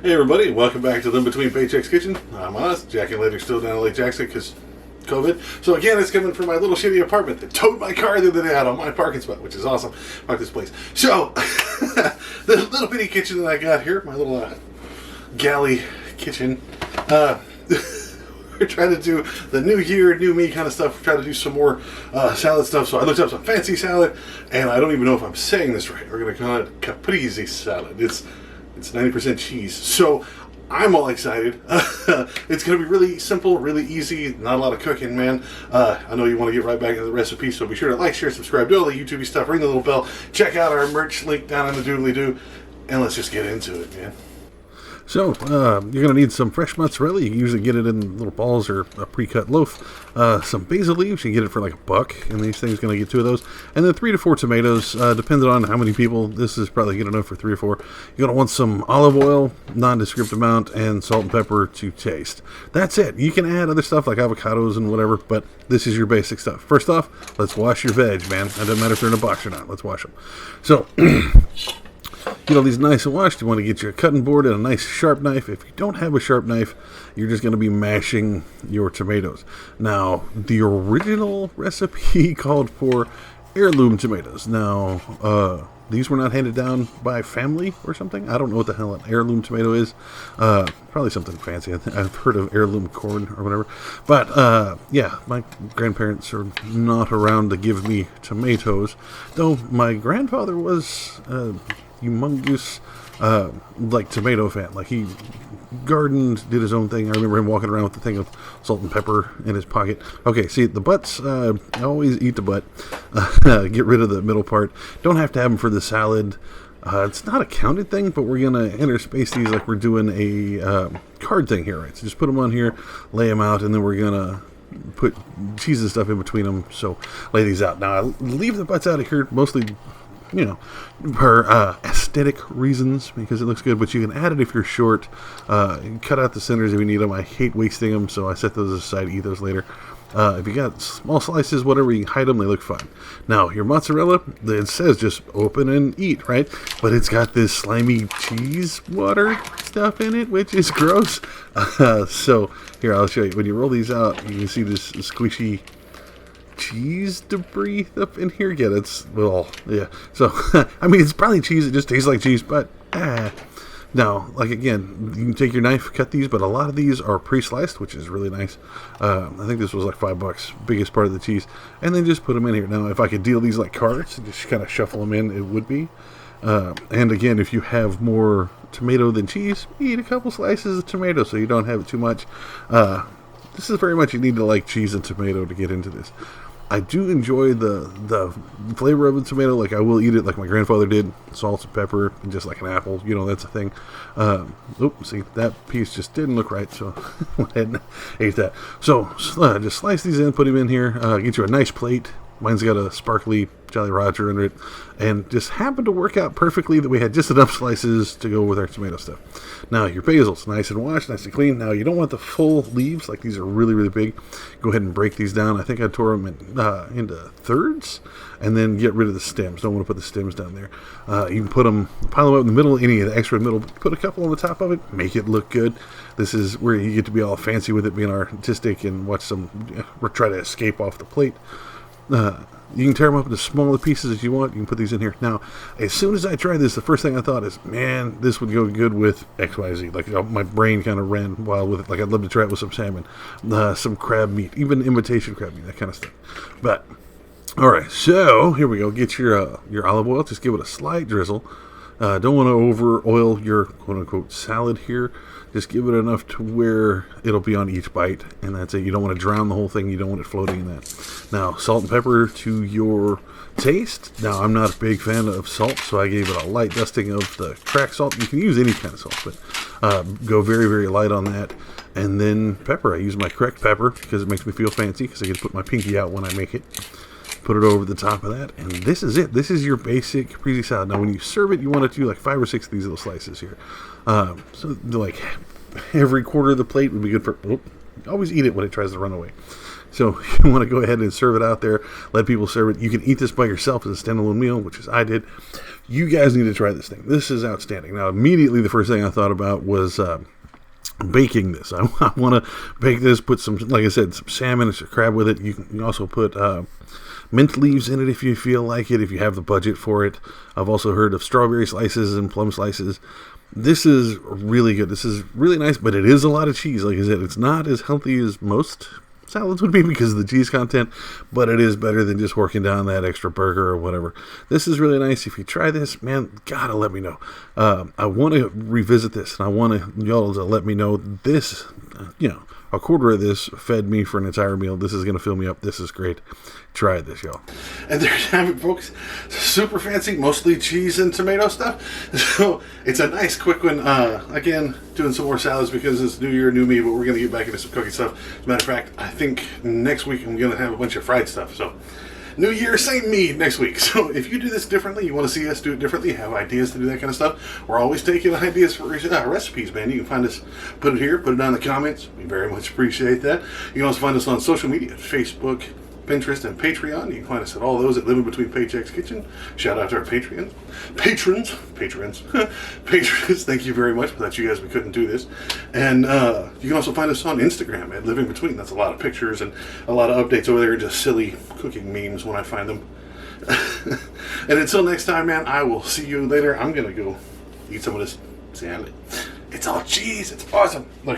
Hey everybody, welcome back to the Between Paychecks Kitchen. I'm Oz. Jack and Later still down in Lake Jackson because COVID. So again, it's coming from my little shitty apartment that towed my car the other day out on my parking spot, which is awesome. Fuck this place. So, the little bitty kitchen that I got here, my little galley kitchen, we're trying to do the new year, new me kind of stuff. We're trying to do some more salad stuff. So I looked up some fancy salad, and I don't even know if I'm saying this right. We're going to call it Caprese Salad. It's 90% cheese. So I'm all excited. It's going to be really simple, really easy, not a lot of cooking, man. I know you want to get right back into the recipe, so be sure to like, share, subscribe, do all the YouTube stuff, ring the little bell, check out our merch link down in the doodly-doo, and let's just get into it, man. So, you're going to need some fresh mozzarella. You can usually get it in little balls or a pre-cut loaf. Some basil leaves. You can get it for like $1, and these things going to get 2 of those. And then 3 to 4 tomatoes, depending on how many people. This is probably good enough for 3 or 4. You're going to want some olive oil, nondescript amount, and salt and pepper to taste. That's it. You can add other stuff like avocados and whatever, but this is your basic stuff. First off, let's wash your veg, man. It doesn't matter if they're in a box or not. Let's wash them. So, get all these nice and washed. You want to get your cutting board and a nice sharp knife. If you don't have a sharp knife, you're just going to be mashing your tomatoes. Now, the original recipe called for heirloom tomatoes. Now, these were not handed down by family or something. I don't know what the hell an heirloom tomato is. Probably something fancy. I've heard of heirloom corn or whatever. But, yeah, my grandparents are not around to give me tomatoes. Though my grandfather was humongous like tomato fan. Like he gardened, did his own thing. I remember him walking around with the thing of salt and pepper in his pocket. Okay, see the butts, I always eat the butt. Get rid of the middle part. Don't have to have them for the salad. It's not a counted thing, but we're gonna interspace these like we're doing a card thing here, right? So just put them on here, lay them out, and then we're gonna put cheese and stuff in between them. So lay these out. Now I leave the butts out of here mostly, you know, for aesthetic reasons, because it looks good, but you can add it if you're short. Cut out the centers if you need them. I hate wasting them, so I set those aside, eat those later. If you got small slices, whatever, you can hide them, they look fine. Now, your mozzarella, it says just open and eat, right? But it's got this slimy cheese water stuff in it, which is gross. So, here, I'll show you. When you roll these out, you can see this squishy cheese debris up in here. Yeah, that's, well, yeah. So, I mean, it's probably cheese. It just tastes like cheese, but, now, like, again, you can take your knife, cut these, but a lot of these are pre-sliced, which is really nice. I think this was like $5, biggest part of the cheese. And then just put them in here. Now, if I could deal these like cards and just kind of shuffle them in, it would be. And again, if you have more tomato than cheese, eat a couple slices of tomato so you don't have it too much. This is very much, you need to like cheese and tomato to get into this. I do enjoy the flavor of the tomato. Like, I will eat it like my grandfather did, salt and pepper, and just like an apple. You know, that's a thing. Oops, see, that piece just didn't look right, so went ahead and ate that. So, just slice these in, put them in here, get you a nice plate. Mine's got a sparkly Jolly Roger under it, and just happened to work out perfectly that we had just enough slices to go with our tomato stuff. Now, your basil's nice and washed, nice and clean. Now, you don't want the full leaves, like these are really, really big. Go ahead and break these down. I think I tore them into thirds, and then get rid of the stems. Don't want to put the stems down there. You can put them, pile them up in the middle, any of the extra middle, put a couple on the top of it, make it look good. This is where you get to be all fancy with it, being artistic, and watch some, try to escape off the plate. You can tear them up into smaller pieces as you want. You can put these in here. Now, as soon as I tried this, the first thing I thought is, man, this would go good with XYZ. Like, my brain kind of ran wild with it. Like, I'd love to try it with some salmon, some crab meat, even imitation crab meat, that kind of stuff. But, all right, so here we go. Get your olive oil. Just give it a slight drizzle. Don't want to over oil your quote-unquote salad here. Just give it enough to where it'll be on each bite, and that's it. You don't want to drown the whole thing. You don't want it floating in that. Now, salt and pepper to your taste. Now, I'm not a big fan of salt, so I gave it a light dusting of the cracked salt. You can use any kind of salt, but go very, very light on that. And then pepper. I use my correct pepper because it makes me feel fancy, because I get to put my pinky out when I make it. Put it over the top of that, and this is it. This is your basic Caprese salad. Now, when you serve it, you want to do like 5 or 6 of these little slices here. So, like, every quarter of the plate would be good for. Always eat it when it tries to run away. So you want to go ahead and serve it out there. Let people serve it. You can eat this by yourself as a standalone meal, which is I did. You guys need to try this thing. This is outstanding. Now, immediately the first thing I thought about was baking this. I want to bake this, put some, like I said, some salmon and some crab with it. You can also put mint leaves in it if you feel like it, if you have the budget for it. I've also heard of strawberry slices and plum slices. This is really good. This is really nice, but it is a lot of cheese. Like I said, it's not as healthy as most salads would be because of the cheese content, but it is better than just working down that extra burger or whatever. This is really nice. If you try this, man, gotta let me know. I want to revisit this, and I want y'all to let me know this. A quarter of this fed me for an entire meal. This is going to fill me up. This is great. Try this, y'all. And there you have it, folks. Super fancy, mostly cheese and tomato stuff. So it's a nice, quick one. Again, doing some more salads because it's New Year, new me, but we're going to get back into some cooking stuff. As a matter of fact, I think next week I'm going to have a bunch of fried stuff. So New Year, same me next week. So if you do this differently, you want to see us do it differently, have ideas to do that kind of stuff, we're always taking ideas for recipes, man. You can find us, put it here, put it down in the comments. We very much appreciate that. You can also find us on social media, Facebook, Pinterest, and Patreon. You can find us at all those at Living Between Paychecks Kitchen. Shout out to our patrons. Patrons. Thank you very much. Without you guys, we couldn't do this. And you can also find us on Instagram at Living Between. That's a lot of pictures and a lot of updates over there, just silly cooking memes when I find them. And until next time, man, I will see you later. I'm going to go eat some of this salad. It's all cheese. It's awesome. Look.